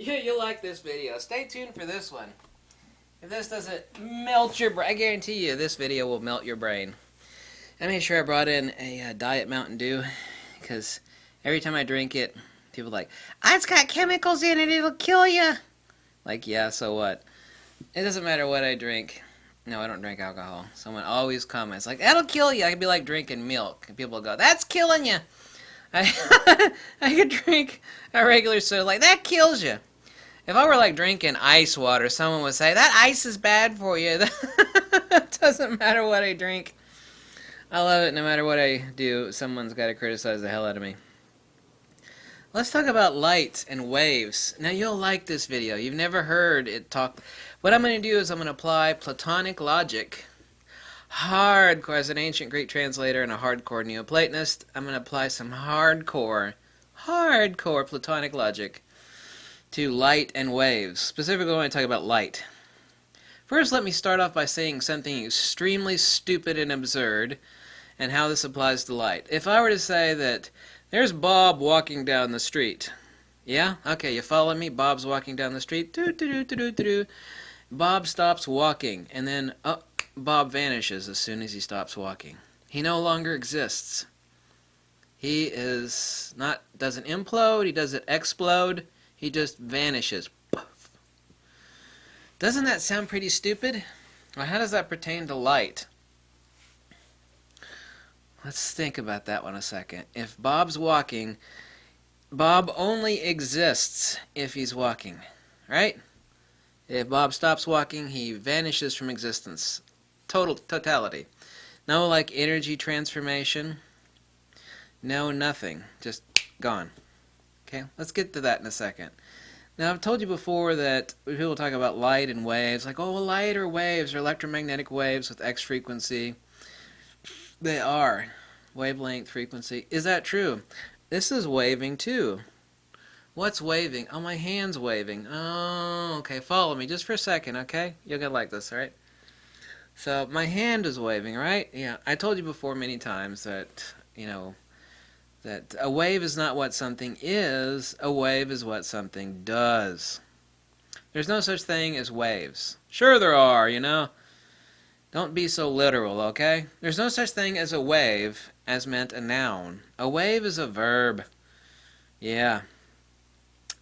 You'll like this video. Stay tuned for this one. If this doesn't melt your brain, I guarantee you this video will melt your brain. I made sure I brought in a Diet Mountain Dew, because every time I drink it, people are like, it's got chemicals in it, it'll kill you. Like, yeah, so what? It doesn't matter what I drink. No, I don't drink alcohol. Someone always comments, like, that'll kill you. I could be like drinking milk, and people go, that's killing you. I could drink a regular soda, like, that kills you. If I were like drinking ice water, someone would say, that ice is bad for you. It doesn't matter what I drink. I love it. No matter what I do, someone's got to criticize the hell out of me. Let's talk about light and waves. Now, you'll like this video. You've never heard it talk. What I'm going to do is I'm going to apply Platonic logic. Hardcore, as an ancient Greek translator and a hardcore Neoplatonist, I'm going to apply some hardcore Platonic logic to light and waves. Specifically, when I talk about light. First, let me start off by saying something extremely stupid and absurd, and how this applies to light. If I were to say that there's Bob walking down the street. Yeah? Okay, you follow me? Bob's walking down the street. Doo-doo-doo-doo-doo-doo. Bob stops walking, and then Bob vanishes as soon as he stops walking. He no longer exists. He doesn't implode, he doesn't explode. He just vanishes. Doesn't that sound pretty stupid? Well, how does that pertain to light? Let's think about that one a second. If Bob's walking, Bob only exists if he's walking, right? If Bob stops walking, he vanishes from existence. Totality. No, like, energy transformation. No, nothing. Just gone. Okay, let's get to that in a second. Now, I've told you before that people talk about light and waves, like, oh, light or waves or electromagnetic waves with X frequency. They are. Wavelength, frequency. Is that true? This is waving, too. What's waving? Oh, my hand's waving. Oh, okay, follow me just for a second, okay? You'll get like this, alright? So, my hand is waving, right? Yeah, I told you before many times that, that a wave is not what something is, a wave is what something does. There's no such thing as waves. Sure there are, Don't be so literal, okay? There's no such thing as a wave as meant a noun. A wave is a verb. Yeah.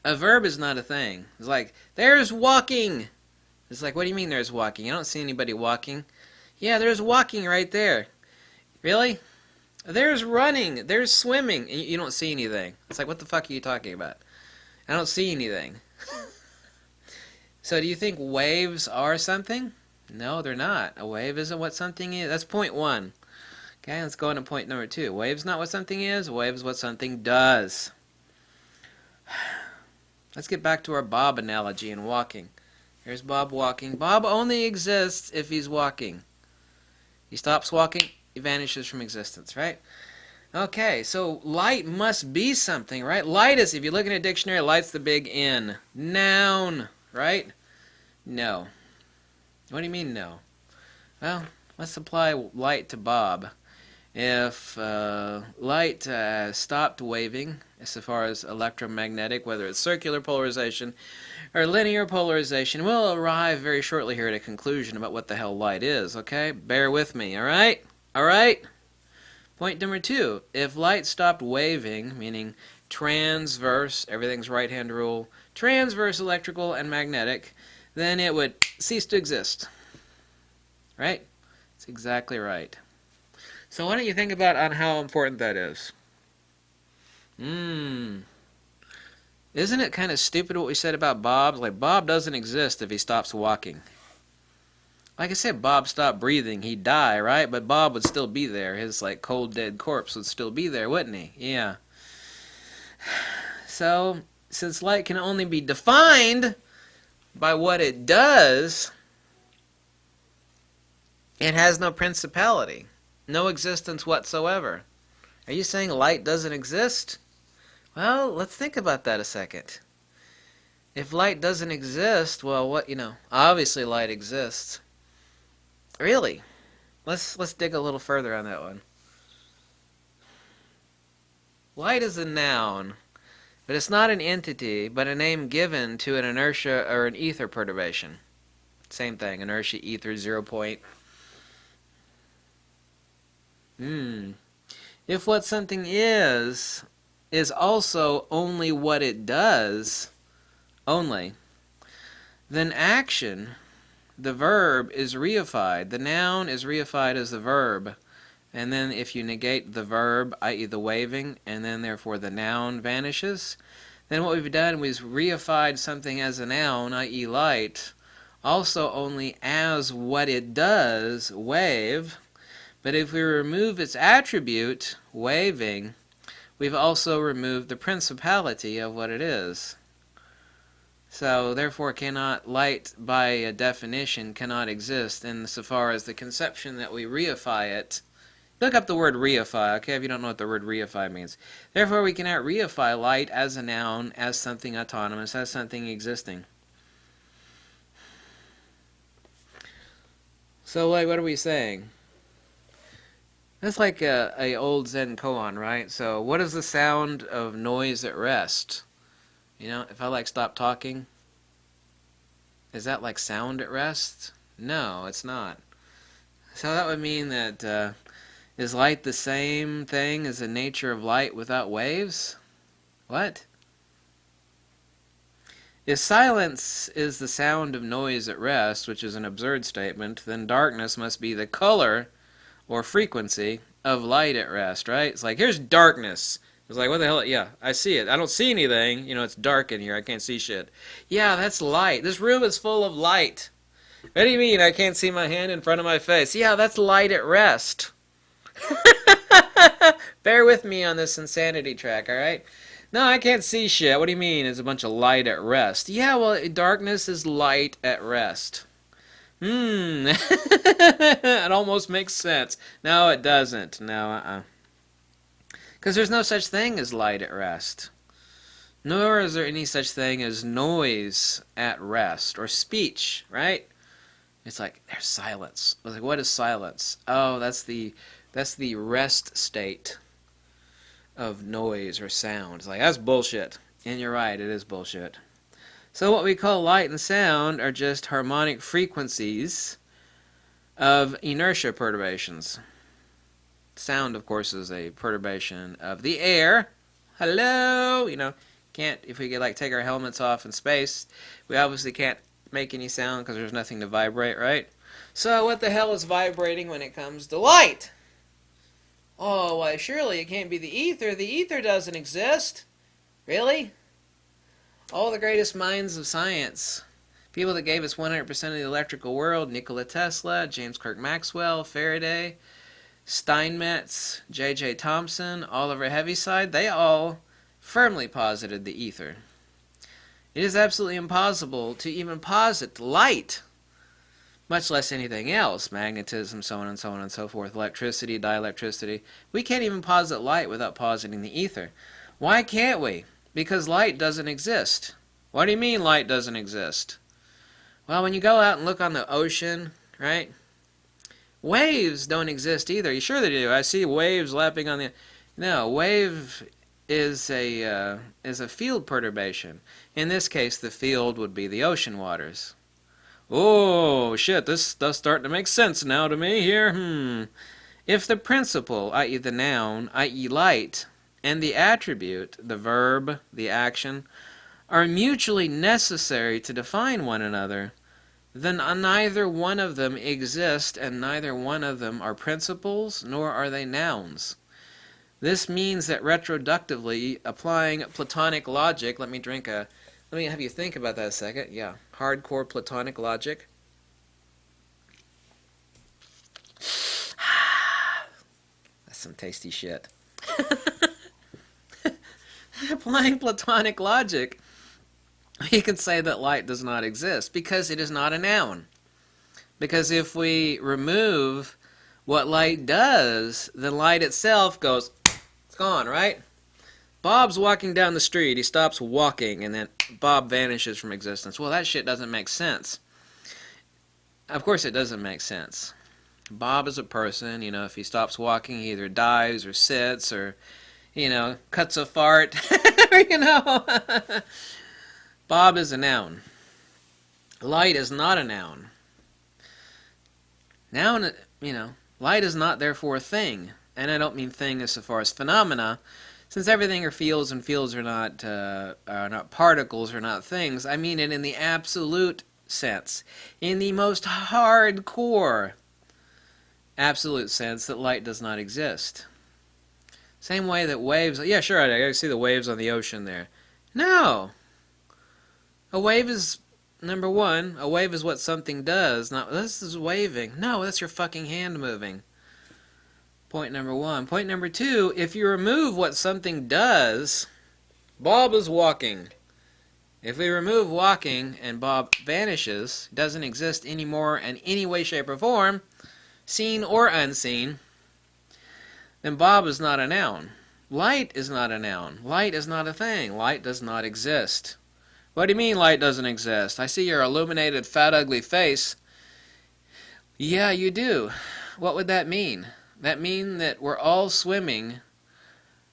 A verb is not a thing. It's like, there's walking. It's like, what do you mean there's walking? I don't see anybody walking. Yeah, there's walking right there. Really? There's running, there's swimming, and you don't see anything. It's like, what the fuck are you talking about? I don't see anything. So do you think waves are something? No, they're not. A wave isn't what something is. That's point one. Okay, let's go on to point number two. Wave's not what something is, a wave is what something does. Let's get back to our Bob analogy and walking. Here's Bob walking. Bob only exists if he's walking. He stops walking, he vanishes from existence, right? Okay, so light must be something, right? Light is, if you look in a dictionary, light's the big N. Noun, right? No. What do you mean no? Well, let's apply light to Bob. If light stopped waving, as far as electromagnetic, whether it's circular polarization or linear polarization, we'll arrive very shortly here at a conclusion about what the hell light is, okay? Bear with me, all right? All right? Point number two, if light stopped waving, meaning transverse, everything's right-hand rule, transverse electrical and magnetic, then it would cease to exist. Right? That's exactly right. So why don't you think about on how important that is? Isn't it kind of stupid what we said about Bob? Like, Bob doesn't exist if he stops walking. Like I said, Bob stopped breathing, he'd die, right? But Bob would still be there. His, like, cold, dead corpse would still be there, wouldn't he? Yeah. So, since light can only be defined by what it does, it has no principality, no existence whatsoever. Are you saying light doesn't exist? Well, let's think about that a second. If light doesn't exist, well, obviously light exists. Really? Let's dig a little further on that one. Light is a noun. But it's not an entity, but a name given to an inertia or an ether perturbation. Same thing, inertia, ether, 0 point. If what something is also only what it does, only, then action, the verb, is reified. The noun is reified as the verb. And then if you negate the verb, i.e. the waving, and then therefore the noun vanishes, then what we've done was reified something as a noun, i.e. light, also only as what it does, wave. But if we remove its attribute, waving, we've also removed the principality of what it is. So therefore light by definition cannot exist insofar as the conception that we reify it. Look up the word reify, okay, if you don't know what the word reify means. Therefore we cannot reify light as a noun, as something autonomous, as something existing. So like, what are we saying? That's like a old Zen koan, right? So what is the sound of noise at rest? You know, if I like stop talking, is that like sound at rest? No, it's not. So that would mean that is light the same thing as the nature of light without waves? What? If silence is the sound of noise at rest, which is an absurd statement, then darkness must be the color or frequency of light at rest, right? It's like, here's darkness. It's like, what the hell? Yeah, I see it. I don't see anything. You know, it's dark in here. I can't see shit. Yeah, that's light. This room is full of light. What do you mean I can't see my hand in front of my face? Yeah, that's light at rest. Bear with me on this insanity track, alright? No, I can't see shit. What do you mean? It's a bunch of light at rest. Yeah, well, darkness is light at rest. It almost makes sense. No, it doesn't. No, Because there's no such thing as light at rest. Nor is there any such thing as noise at rest, or speech, right? It's like, there's silence. I was like, what is silence? Oh, that's the rest state of noise or sound. It's like, that's bullshit. And you're right, it is bullshit. So what we call light and sound are just harmonic frequencies of inertia perturbations. Sound, of course, is a perturbation of the air. Hello! You know, can't, if we could like take our helmets off in space, we obviously can't make any sound because there's nothing to vibrate, right? So what the hell is vibrating when it comes to light? Oh, why surely it can't be the ether. The ether doesn't exist. Really? All the greatest minds of science, people that gave us 100% of the electrical world, Nikola Tesla, James Clerk Maxwell, Faraday, Steinmetz, J.J. Thomson, Oliver Heaviside, they all firmly posited the ether. It is absolutely impossible to even posit light, much less anything else, magnetism, so on and so on and so forth, electricity, dielectricity. We can't even posit light without positing the ether. Why can't we? Because light doesn't exist. What do you mean light doesn't exist? Well, when you go out and look on the ocean, right? Waves don't exist either. You sure they do? I see waves lapping on the... No, wave is a field perturbation. In this case, the field would be the ocean waters. Oh, shit, this stuff's starting to make sense now to me here. If the principle, i.e. the noun, i.e. light, and the attribute, the verb, the action, are mutually necessary to define one another, then neither one of them exist and neither one of them are principles, nor are they nouns. This means that retroductively applying Platonic logic, let me have you think about that a second. Yeah, hardcore Platonic logic. That's some tasty shit. Applying Platonic logic, we can say that light does not exist because it is not a noun. Because if we remove what light does, then light itself goes, it's gone, right? Bob's walking down the street, he stops walking, and then Bob vanishes from existence. Well, that shit doesn't make sense. Of course it doesn't make sense. Bob is a person, you know, if he stops walking, he either dies or sits or, you know, cuts a fart. You know? Bob is a noun. Light is not a noun. Noun, light is not therefore a thing. And I don't mean thing as far as phenomena, since everything are fields and fields are not particles, are not things. I mean it in the absolute sense, in the most hardcore absolute sense that light does not exist. Same way that waves, yeah, sure, I see the waves on the ocean there. No. A wave is, number one, a wave is what something does, not, this is waving. No, that's your fucking hand moving. Point number one. Point number two, if you remove what something does, Bob is walking. If we remove walking and Bob vanishes, doesn't exist anymore in any way, shape, or form, seen or unseen, then Bob is not a noun. Light is not a noun. Light is not a thing. Light does not exist. What do you mean light doesn't exist? I see your illuminated, fat, ugly face. Yeah, you do. What would that mean? That mean that we're all swimming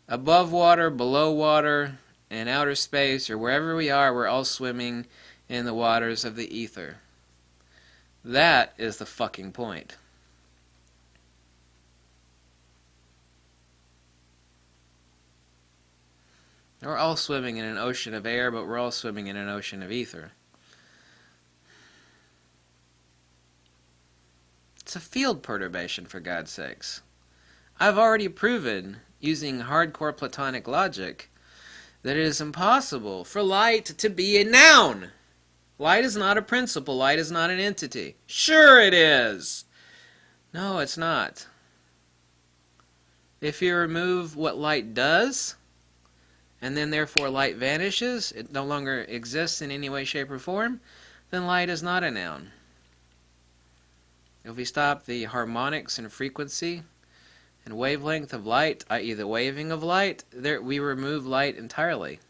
above water, below water, in outer space, or wherever we are, we're all swimming in the waters of the ether. That is the fucking point. We're all swimming in an ocean of air, but we're all swimming in an ocean of ether. It's a field perturbation, for God's sakes. I've already proven, using hardcore Platonic logic, that it is impossible for light to be a noun. Light is not a principle. Light is not an entity. Sure it is. No, it's not. If you remove what light does, and then therefore light vanishes, it no longer exists in any way, shape, or form, then light is not a noun. If we stop the harmonics and frequency and wavelength of light, i.e. the waving of light, we remove light entirely.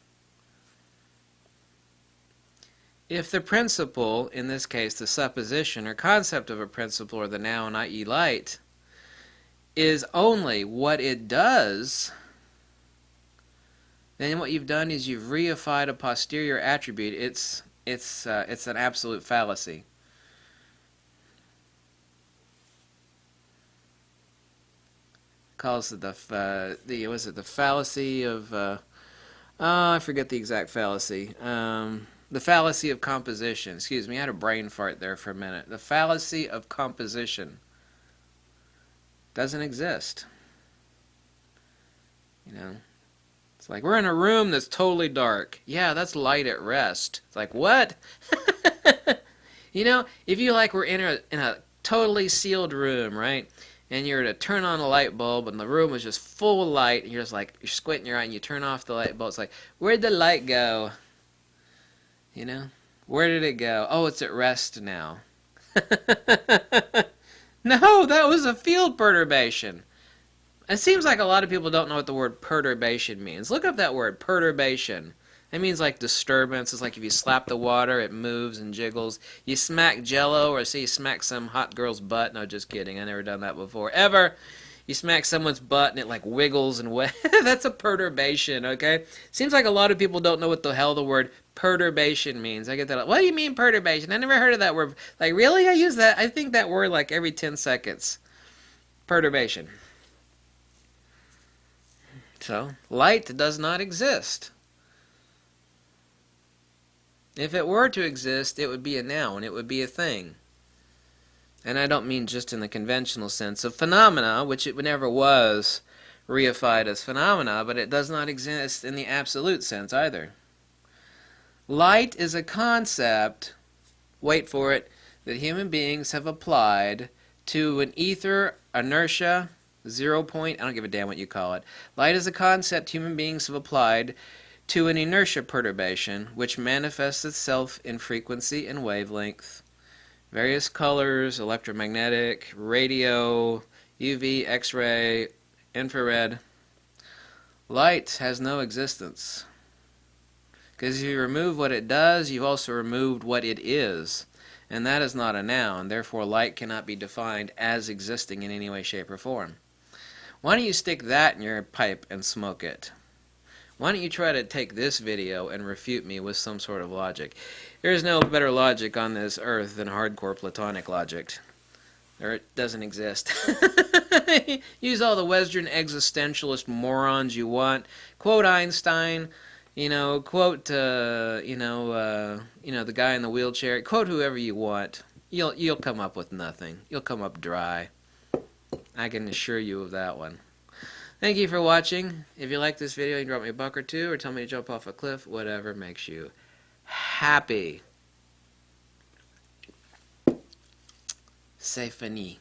If the principle, in this case the supposition or concept of a principle or the noun, i.e. light, is only what it does, then what you've done is you've reified a posterior attribute. It's an absolute fallacy. Calls it the fallacy of I forget the exact fallacy. The fallacy of composition. Excuse me, I had a brain fart there for a minute. The fallacy of composition doesn't exist. It's like we're in a room that's totally dark. Yeah, that's light at rest. It's like, what? If you were in a totally sealed room, right? And you're to turn on a light bulb and the room is just full of light and you're squinting your eye and you turn off the light bulb. It's like, where'd the light go? Where did it go? Oh, it's at rest now. No, that was a field perturbation. It seems like a lot of people don't know what the word perturbation means. Look up that word, perturbation. It means like disturbance. It's like if you slap the water, it moves and jiggles. You smack Jello, or say you smack some hot girl's butt. No, just kidding. I never done that before. Ever. You smack someone's butt and it like wiggles and that's a perturbation, okay? Seems like a lot of people don't know what the hell the word perturbation means. I get that. What do you mean perturbation? I never heard of that word. Like, really? I use that. I think that word like every 10 seconds. Perturbation. So, light does not exist. If it were to exist, it would be a noun. It would be a thing. And I don't mean just in the conventional sense of phenomena, which it never was reified as phenomena, but it does not exist in the absolute sense either. Light is a concept, wait for it, that human beings have applied to an ether, inertia, 0 point, I don't give a damn what you call it. Light is a concept human beings have applied to an inertia perturbation, which manifests itself in frequency and wavelength, various colors, electromagnetic, radio, UV, X-ray, infrared. Light has no existence. Because if you remove what it does, you've also removed what it is. And that is not a noun. Therefore, light cannot be defined as existing in any way, shape, or form. Why don't you stick that in your pipe and smoke it? Why don't you try to take this video and refute me with some sort of logic? There is no better logic on this earth than hardcore Platonic logic. Or it doesn't exist. Use all the Western existentialist morons you want. Quote Einstein. Quote the guy in the wheelchair. Quote whoever you want. You'll come up with nothing. You'll come up dry. I can assure you of that one. Thank you for watching. If you like this video, you can drop me a buck or two, or tell me to jump off a cliff. Whatever makes you happy. C'est fini.